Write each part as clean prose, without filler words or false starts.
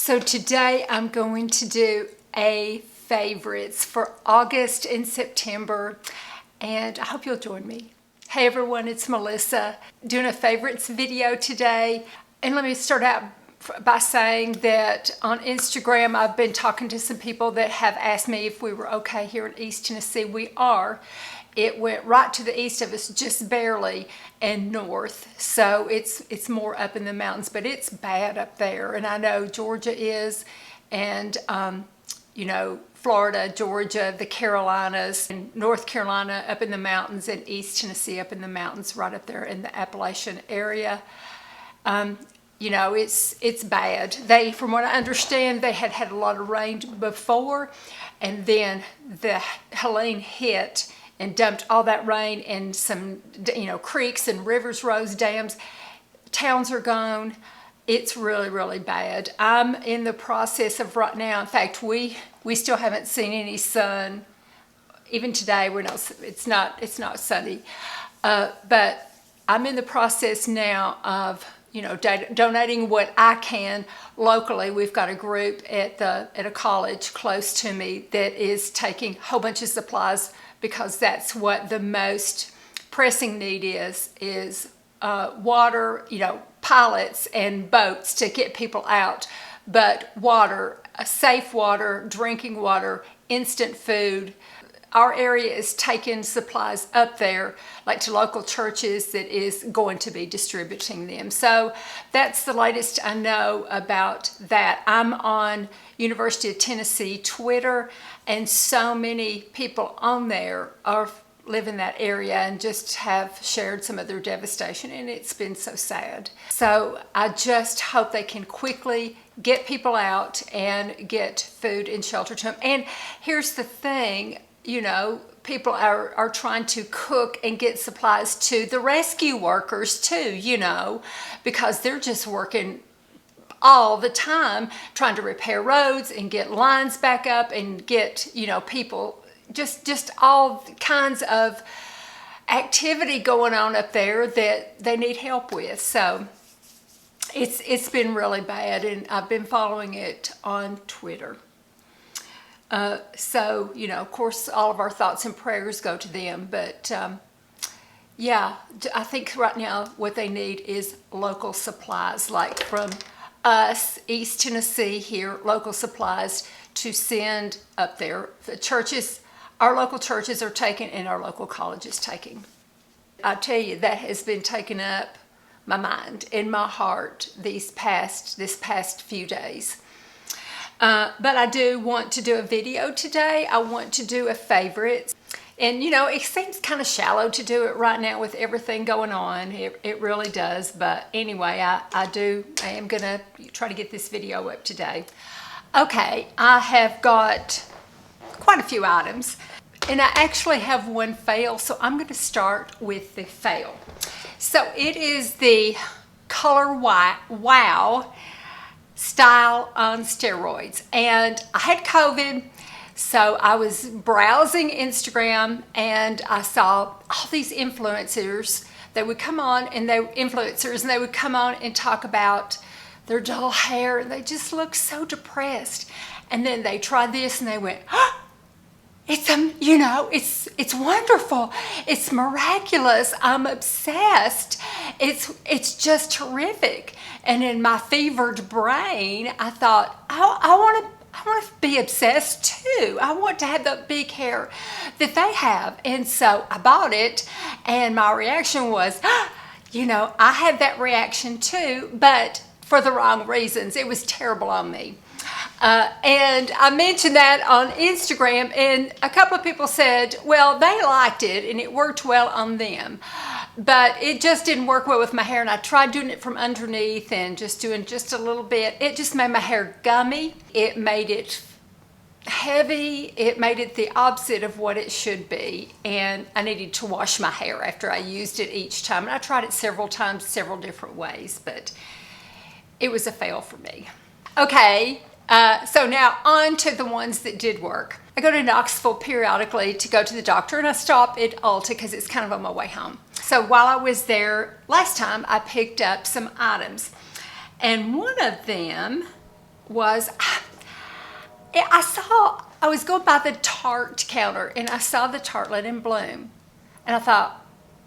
So today I'm going to do a favorites for August and September, and I hope you'll join me. Hey everyone, it's Melissa doing a favorites video today. And let me start out by saying that on Instagram I've been talking to some people that have asked me if we were okay here in East Tennessee. We are. It went right to the east of us, just barely, and north. So it's more up in the mountains, but it's bad up there. And I know Georgia is, and you know, Florida, Georgia, the Carolinas, and North Carolina up in the mountains, and East Tennessee up in the mountains, right up there in the Appalachian area. You know, it's bad. From what I understand, they had had a lot of rain before, and then the Helene hit and dumped all that rain, and some, you know, creeks and rivers rose, dams, towns are gone. It's really, really bad. I'm in the process of right now. In fact, we still haven't seen any sun. Even today, it's not sunny. But I'm in the process now of, you know, donating what I can locally. We've got a group at a college close to me that is taking a whole bunch of supplies, because that's what the most pressing need is water, you know, pilots and boats to get people out, but water, safe water, drinking water, instant food. Our area is taking supplies up there, like to local churches, that is going to be distributing them. So that's the latest I know about that. I'm on University of Tennessee Twitter, and so many people on there live in that area and just have shared some of their devastation, and it's been so sad. So I just hope they can quickly get people out and get food and shelter to them. And here's the thing, you know, people are trying to cook and get supplies to the rescue workers too, you know, because they're just working all the time trying to repair roads and get lines back up and get, you know, people, just all kinds of activity going on up there that they need help with. So it's been really bad, and I've been following it on Twitter. So, you know, of course, all of our thoughts and prayers go to them. But yeah, I think right now what they need is local supplies, like from us, East Tennessee here, local supplies to send up there. The churches, our local churches are taking, and our local college is taking. I tell you, that has been taking up my mind and my heart this past few days. But I do want to do a video today. I want to do a favorites. And, you know, it seems kind of shallow to do it right now with everything going on. It really does. But anyway, I am going to try to get this video up today. Okay, I have got quite a few items, and I actually have one fail. So I'm going to start with the fail. So it is the Color Wow style on steroids. And I had COVID, so I was browsing Instagram, and I saw all these influencers that would come on, and they would come on and talk about their dull hair, and they just looked so depressed. And then they tried this, and they went, oh, it's you know, it's wonderful, it's miraculous, I'm obsessed, it's just terrific. And in my fevered brain, I thought, I want to be obsessed too. I want to have the big hair that they have. And so I bought it, and my reaction was, you know, I had that reaction too, but for the wrong reasons. It was terrible on me. And I mentioned that on Instagram, and a couple of people said, well, they liked it and it worked well on them, but it just didn't work well with my hair. And I tried doing it from underneath and just doing just a little bit. It just made my hair gummy. It made it heavy. It made it the opposite of what it should be. And I needed to wash my hair after I used it each time. And I tried it several times, several different ways, but it was a fail for me. Okay. So now on to the ones that did work. I go to Knoxville periodically to go to the doctor, and I stop at Ulta because it's kind of on my way home. So while I was there last time, I picked up some items, and one of them was I was going by the Tarte counter and I saw the Tartelette in Bloom. And I thought,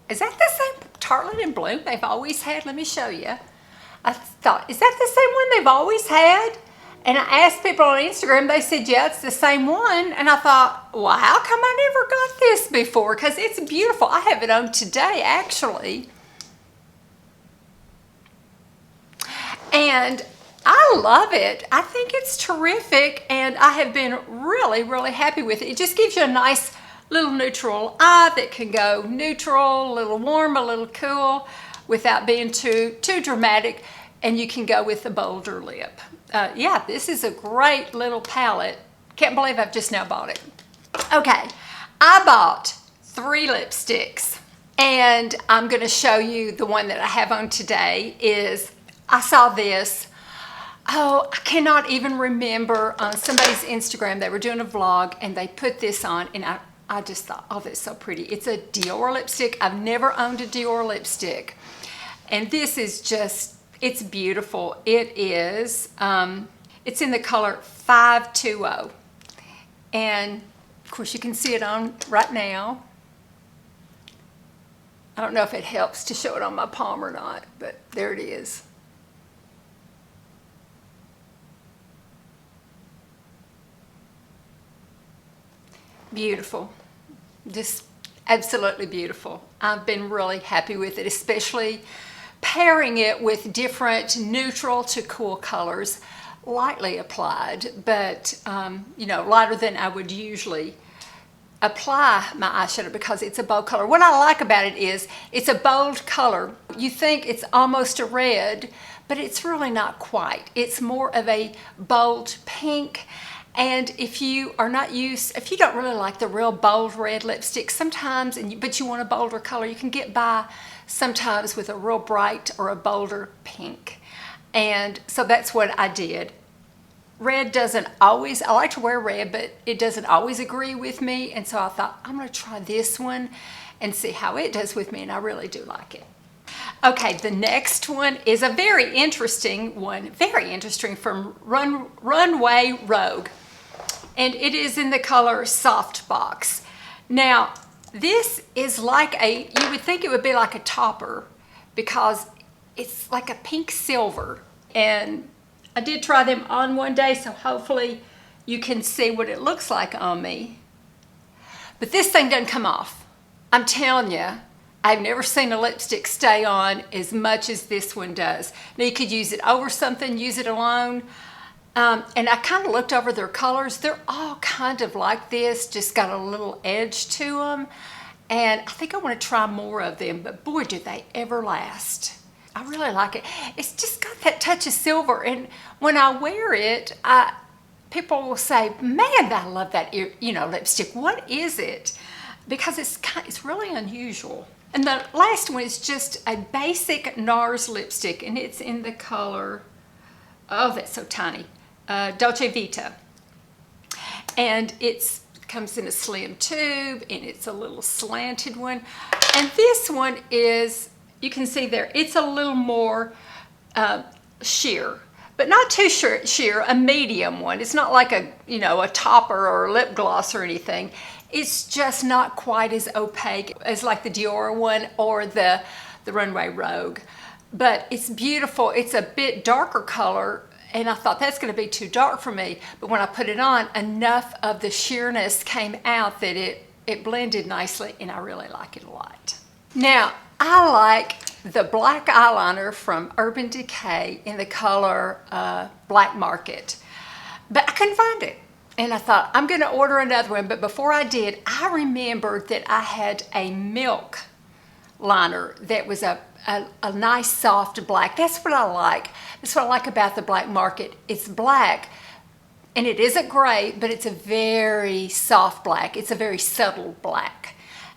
is that the same Tartelette in Bloom they've always had? Let me show you. I thought, is that the same one they've always had? And I asked people on Instagram, they said, yeah, it's the same one. And I thought, well, how come I never got this before? Because it's beautiful. I have it on today, actually. And I love it. I think it's terrific. And I have been really, really happy with it. It just gives you a nice little neutral eye that can go neutral, a little warm, a little cool, without being too dramatic. And you can go with a bolder lip. Yeah, this is a great little palette. Can't believe I've just now bought it. Okay, I bought 3 lipsticks, and I'm going to show you the one that I have on today. I saw this. Oh, I cannot even remember, on somebody's Instagram, they were doing a vlog and they put this on, and I just thought, oh, that's so pretty. It's a Dior lipstick. I've never owned a Dior lipstick, and this is just, it's beautiful. It is, it's in the color 520. And of course you can see it on right now. I don't know if it helps to show it on my palm or not, but there it is. Beautiful. Just absolutely beautiful. I've been really happy with it, especially pairing it with different neutral to cool colors, lightly applied, but you know, lighter than I would usually apply my eyeshadow because it's a bold color. What I like about it is it's a bold color. You think it's almost a red, but it's really not quite. It's more of a bold pink. And if you are not used, if you don't really like the real bold red lipstick sometimes, but you want a bolder color, you can get by sometimes with a real bright or a bolder pink. And so that's what I did. Red doesn't always, I like to wear red, but it doesn't always agree with me. And so I thought, I'm going to try this one and see how it does with me. And I really do like it. Okay, the next one is a very interesting one, from Runway Rogue. And it is in the color Soft Box. Now, this is like you would think it would be like a topper because it's like a pink silver. And I did try them on one day, so hopefully you can see what it looks like on me. But this thing doesn't come off. I'm telling you, I've never seen a lipstick stay on as much as this one does. Now you could use it over something, use it alone. And I kind of looked over their colors. They're all kind of like this, just got a little edge to them. And I think I want to try more of them, but boy, do they ever last. I really like it. It's just got that touch of silver. And when I wear it, people will say, man, I love that, lipstick. What is it? Because it's really unusual. And the last one is just a basic NARS lipstick, and it's in the color, oh, that's so tiny, Dolce Vita. And it comes in a slim tube, and it's a little slanted one. And this one is, you can see there, it's a little more sheer, but not too sheer, a medium one. It's not like a topper or a lip gloss or anything. It's just not quite as opaque as like the Dior one or the Runway Rogue. But it's beautiful. It's a bit darker color, and I thought that's going to be too dark for me. But when I put it on, enough of the sheerness came out that it blended nicely, and I really like it a lot. Now, I like the black eyeliner from Urban Decay in the color Black Market, but I couldn't find it. And I thought, I'm going to order another one. But before I did, I remembered that I had a milk liner that was a nice soft black. That's what I like. That's what I like about the Black Market. It's black, and it isn't gray, but it's a very soft black. It's a very subtle black.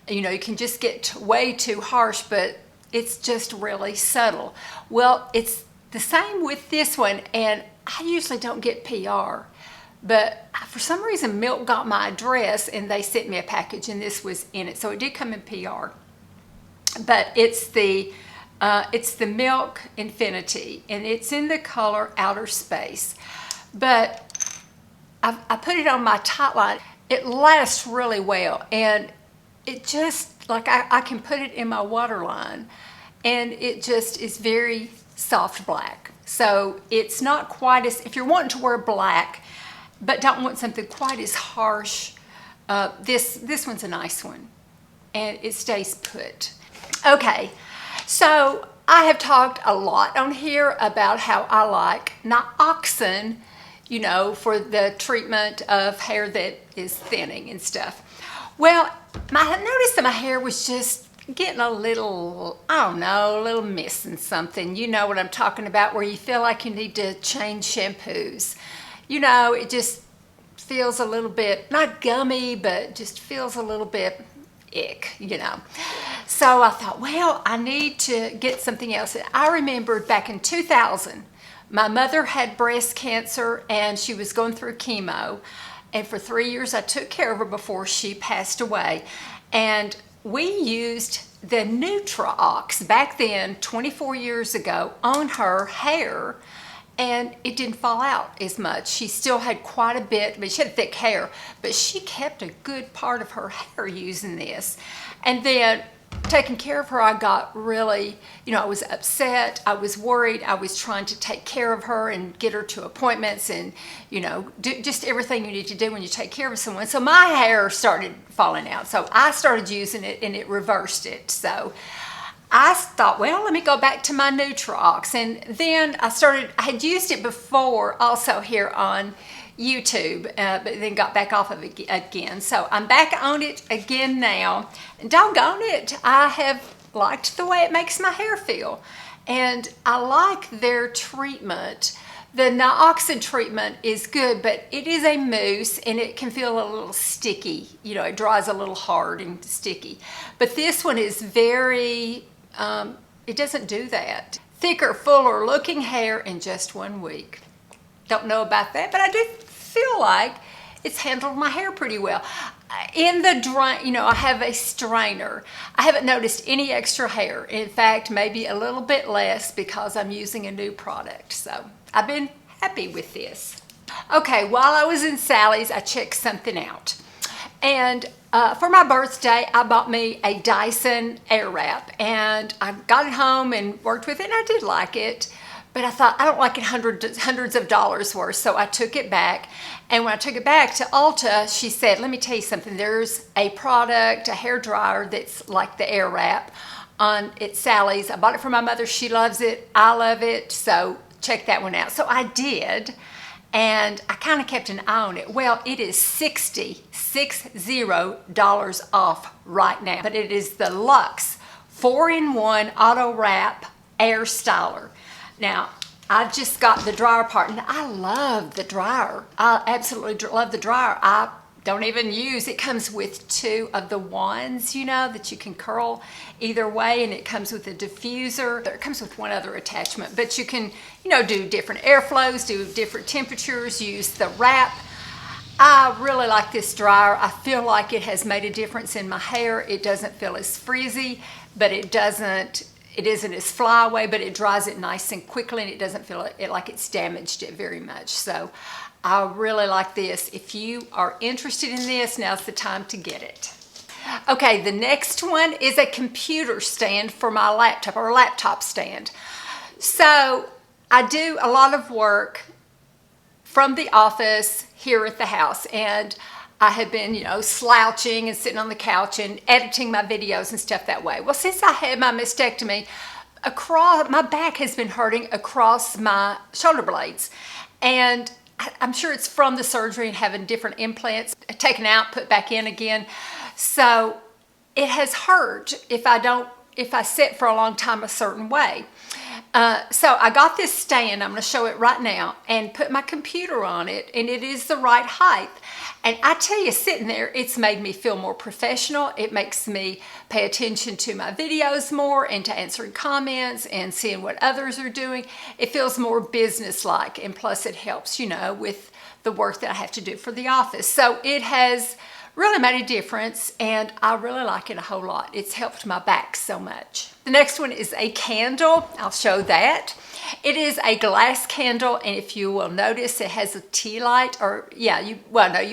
You can just get way too harsh, but it's just really subtle. Well, it's the same with this one, and I usually don't get PR. But for some reason, Milk got my address and they sent me a package, and this was in it. So it did come in PR. But it's the Milk Infinity, and it's in the color Outer Space. but I put it on my tightline. It lasts really well, and it just, like, I can put it in my waterline, and it just is very soft black. So it's not quite as, if you're wanting to wear black but don't want something quite as harsh, this one's a nice one, and it stays put. Okay, so I have talked a lot on here about how I like Nioxin, you know, for the treatment of hair that is thinning and stuff. Well, I noticed that my hair was just getting a little, I don't know, a little missing something. You know what I'm talking about, where you feel like you need to change shampoos. You know, it just feels a little bit, not gummy, but just feels a little bit ick, you know. So I thought, well, I need to get something else. I remembered back in 2000, my mother had breast cancer and she was going through chemo. And for 3 years, I took care of her before she passed away. And we used the Nutra-Ox back then, 24 years ago, on her hair, and it didn't fall out as much. She still had quite a bit, but she had thick hair, but she kept a good part of her hair using this. And then taking care of her, I got really, you know, I was upset, I was worried, I was trying to take care of her and get her to appointments and, you know, do just everything you need to do when you take care of someone. So my hair started falling out. So I started using it and it reversed it. So I thought, well, let me go back to my Nutra-Ox. And then I had used it before also here on YouTube, but then got back off of it again. So I'm back on it again now. And doggone it, I have liked the way it makes my hair feel. And I like their treatment. The Nioxin treatment is good, but it is a mousse and it can feel a little sticky. You know, it dries a little hard and sticky. But this one is very, it doesn't do that. Thicker, fuller looking hair in just 1 week. Don't know about that, but I do feel like it's handled my hair pretty well. In the drain, you know, I have a strainer. I haven't noticed any extra hair. In fact, maybe a little bit less because I'm using a new product. So I've been happy with this. Okay, while I was in Sally's, I checked something out. And for my birthday, I bought me a Dyson Airwrap, and I got it home and worked with it, and I did like it. But I thought, I don't like it hundreds of dollars worth, so I took it back. And when I took it back to Ulta, she said, let me tell you something. There's a product, a hair dryer that's like the Airwrap at Sally's. I bought it for my mother. She loves it. I love it. So check that one out. So I did, and I kind of kept an eye on it. Well, it is $60 off right now. But it is the Luxe 4-in-1 Autowrap Airstyler. Now, I just got the dryer part, and I love the dryer. I absolutely love the dryer. I don't even use, it comes with 2 of the wands, you know, that you can curl either way, and it comes with a diffuser. It comes with one other attachment, but you can, you know, do different airflows, do different temperatures, use the wrap. I really like this dryer. I feel like it has made a difference in my hair. It doesn't feel as frizzy, but it isn't as fly away, but it dries it nice and quickly, and it doesn't feel like it's damaged it very much. So I really like this. If you are interested in this, now's the time to get it. Okay, the next one is a computer stand for my laptop, or a laptop stand. So I do a lot of work from the office here at the house, and I have been, you know, slouching and sitting on the couch and editing my videos and stuff that way. Well, since I had my mastectomy, my back has been hurting across my shoulder blades. And I'm sure it's from the surgery and having different implants taken out, put back in again. So it has hurt if I sit for a long time a certain way. So I got this stand, I'm going to show it right now, and put my computer on it, and it is the right height. And I tell you, sitting there, it's made me feel more professional. It makes me pay attention to my videos more and to answering comments and seeing what others are doing. It feels more business-like, and plus it helps, you know, with the work that I have to do for the office. So it has really made a difference, and I really like it a whole lot. It's helped my back so much. The next one is a candle. I'll show that. It is a glass candle, and if you will notice, it has a tea light, or yeah, you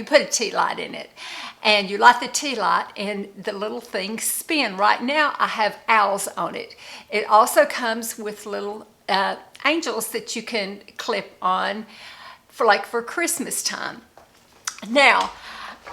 put a tea light in it, and you light the tea light, and the little things spin. Right now, I have owls on it. It also comes with little angels that you can clip on for Christmas time. Now,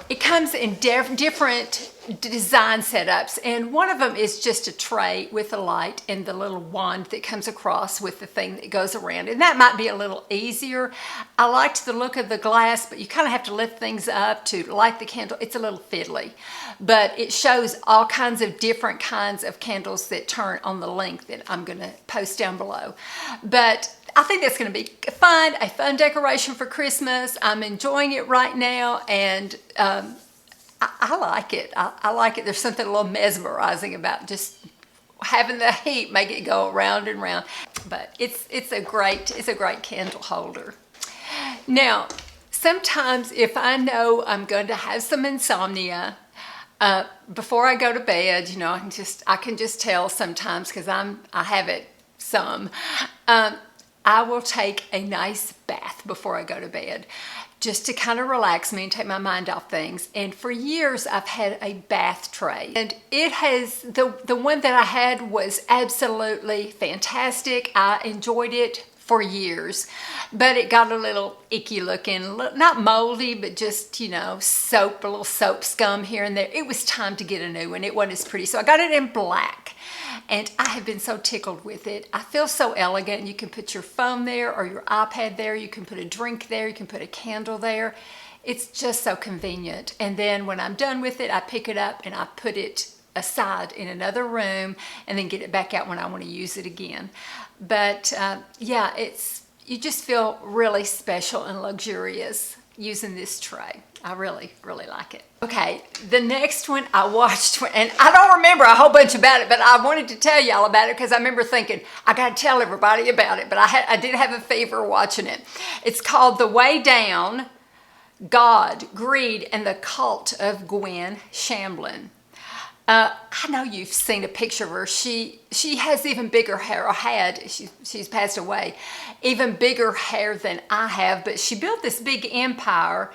it comes in different design setups, and one of them is just a tray with a light and the little wand that comes across with the thing that goes around, and that might be a little easier. I liked the look of the glass, but you kind of have to lift things up to light the candle. It's a little fiddly, but it shows all kinds of different kinds of candles that turn on the link that I'm going to post down below. But I think that's going to be a fun decoration for Christmas. I'm enjoying it right now, and I like it. I like it. There's something a little mesmerizing about just having the heat make it go round and round. But it's a great candle holder. Now, sometimes if I know I'm going to have some insomnia, before I go to bed, you know, I can just tell sometimes, because I have it some. I will take a nice bath before I go to bed, just to kind of relax me and take my mind off things. And for years, I've had a bath tray, and it has, the one that I had was absolutely fantastic. I enjoyed it for years, but it got a little icky looking, not moldy, but just, you know, a little soap scum here and there. It was time to get a new one. It wasn't as pretty, so I got it in black. And I have been so tickled with it. I feel so elegant. You can put your phone there or your iPad there. You can put a drink there. You can put a candle there. It's just so convenient. And then when I'm done with it, I pick it up and I put it aside in another room and then get it back out when I want to use it again. But yeah, you just feel really special and luxurious using this tray. I really, really like it. Okay, the next one I watched, and I don't remember a whole bunch about it, but I wanted to tell y'all about it because I remember thinking, I gotta tell everybody about it, but I did have a fever watching it. It's called The Way Down, God, Greed, and the Cult of Gwen Shamblin. I know you've seen a picture of her. She has even bigger hair, or had, she's passed away, even bigger hair than I have, but she built this big empire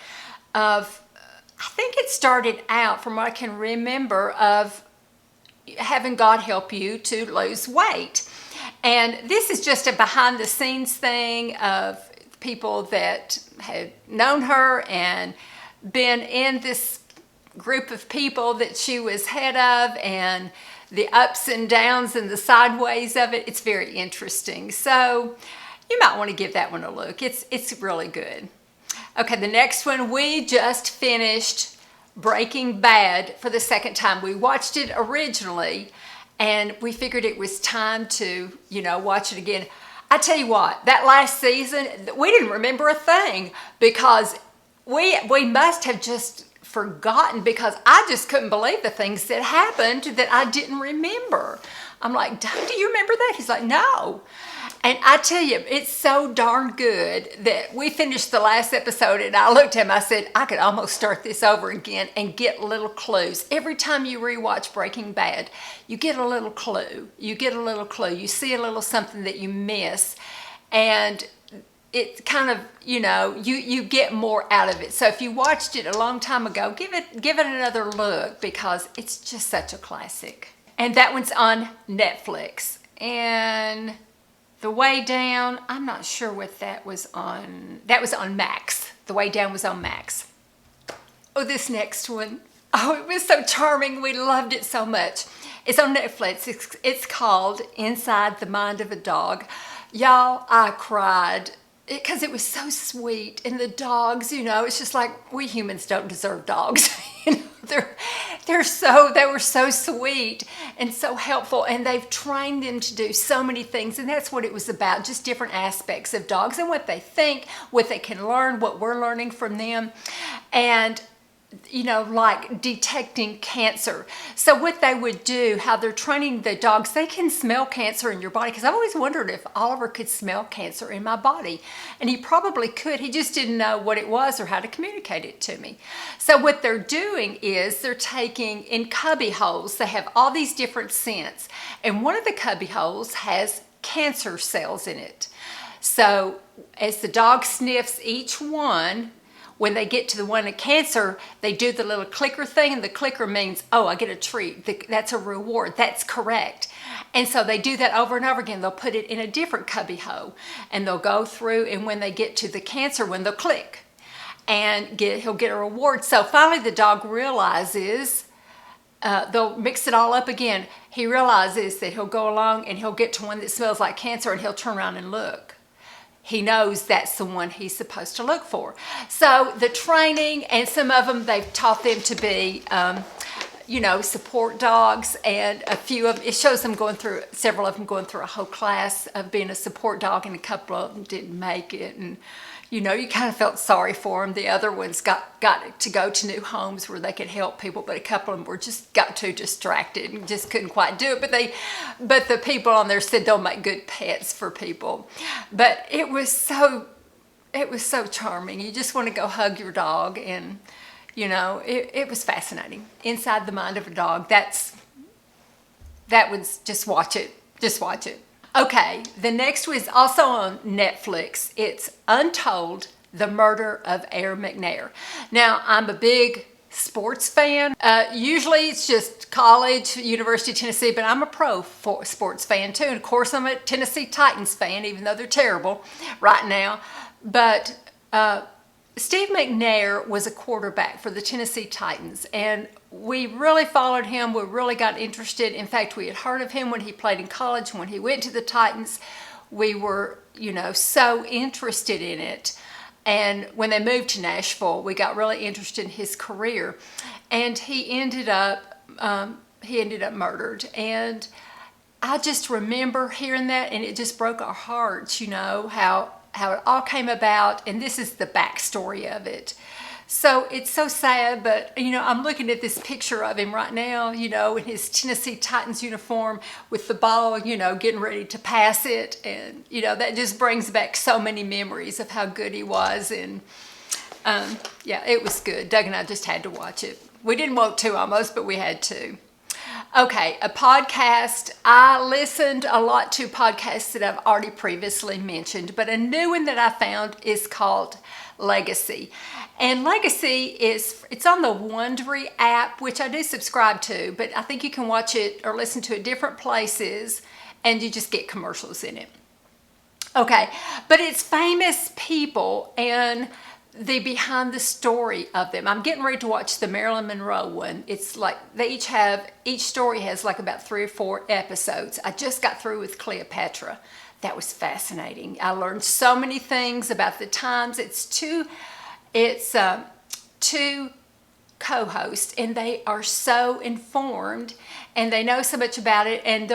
of, I think it started out, from what I can remember, of having God help you to lose weight. And this is just a behind the scenes thing of people that had known her and been in this group of people that she was head of, and the ups and downs and the sideways of it. It's very interesting. So you might want to give that one a look. It's really good. Okay, the next one, we just finished Breaking Bad for the second time. We watched it originally, and we figured it was time to, you know, watch it again. I tell you what, that last season, we didn't remember a thing, because we must have just forgotten, because I just couldn't believe the things that happened that I didn't remember. I'm like, do you remember that? He's like, no. And I tell you, it's so darn good that we finished the last episode, and I looked at him, I said, I could almost start this over again and get little clues. Every time you rewatch Breaking Bad, you get a little clue. You get a little clue. You see a little something that you miss, and it kind of, you know, you get more out of it. So if you watched it a long time ago, give it another look, because it's just such a classic. And that one's on Netflix. And The Way Down, I'm not sure what that was on. That was on Max. The Way Down was on Max. Oh, this next one. Oh, it was so charming. We loved it so much. It's on Netflix. It's called Inside the Mind of a Dog. Y'all, I cried, because it was so sweet. And the dogs, you know, it's just like, we humans don't deserve dogs. You know, they were so sweet and so helpful, and they've trained them to do so many things, and that's what it was about, just different aspects of dogs and what they think, what they can learn, what we're learning from them. And like detecting cancer. So what they would do, how they're training the dogs, they can smell cancer in your body. Because I've always wondered if Oliver could smell cancer in my body. And he probably could. He just didn't know what it was or how to communicate it to me. So what they're doing is they're taking in cubby holes. They have all these different scents. And one of the cubby holes has cancer cells in it. So as the dog sniffs each one, when they get to the one of cancer, they do the little clicker thing, and the clicker means, oh, I get a treat. That's a reward. That's correct. And so they do that over and over again. They'll put it in a different cubby hole, and they'll go through, and when they get to the cancer one, they'll click, and he'll get a reward. So finally the dog realizes, they'll mix it all up again. He realizes that he'll go along, and he'll get to one that smells like cancer, and he'll turn around and look. He knows that's the one he's supposed to look for. So the training, and some of them, they've taught them to be, support dogs, and a few of them, it shows them going through, several of them going through a whole class of being a support dog, and a couple of them didn't make it. And, you kind of felt sorry for them. The other ones got to go to new homes where they could help people, but a couple of them got too distracted and just couldn't quite do it. But the people on there said they'll make good pets for people. But it was so charming. You just want to go hug your dog, and it was fascinating. Inside the mind of a dog. That was, just watch it. Just watch it. Okay, the next was also on Netflix. It's Untold: The Murder of Air McNair. Now, I'm a big sports fan. Usually it's just college, University of Tennessee, but I'm a pro sports fan too. And of course, I'm a Tennessee Titans fan, even though they're terrible right now. But Steve McNair was a quarterback for the Tennessee Titans, and we really followed him. We really got interested. In fact, we had heard of him when he played in college. When he went to the Titans, we were, so interested in it. And when they moved to Nashville, we got really interested in his career. And he ended up murdered. And I just remember hearing that, and it just broke our hearts, how it all came about. And this is the backstory of it. So it's so sad, but, I'm looking at this picture of him right now, in his Tennessee Titans uniform with the ball, getting ready to pass it. And, that just brings back so many memories of how good he was. And, yeah, it was good. Doug and I just had to watch it. We didn't want to almost, but we had to. Okay, a podcast. I listened a lot to podcasts that I've already previously mentioned, but a new one that I found is called Legacy. And Legacy it's on the Wondery app, which I do subscribe to, but I think you can watch it or listen to it different places, and you just get commercials in it. Okay, but it's famous people and the behind the story of them. I'm getting ready to watch the Marilyn Monroe one. It's like each story has like about 3 or 4 episodes. I just got through with Cleopatra. That was fascinating. I learned so many things about the times. It's two co-hosts, and they are so informed, and they know so much about it, and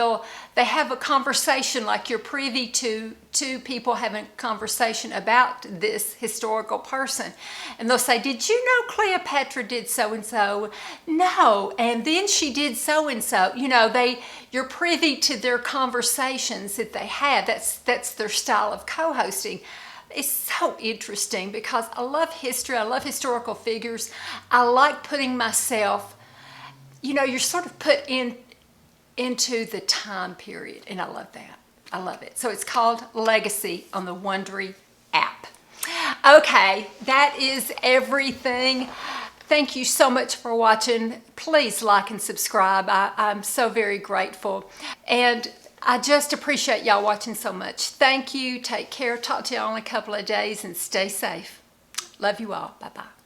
they have a conversation like you're privy to two people having a conversation about this historical person. And they'll say, did you know Cleopatra did so and so? No, and then she did so and so. You're privy to their conversations that they have. That's their style of co-hosting. It's so interesting because I love history. I love historical figures. I like putting myself, you're sort of put into the time period, and I love that. I love it. So it's called Legacy on the Wondery app. Okay, that is everything. Thank you so much for watching. Please like and subscribe. I'm so very grateful. And I just appreciate y'all watching so much. Thank you. Take care. Talk to y'all in a couple of days, and stay safe. Love you all. Bye-bye.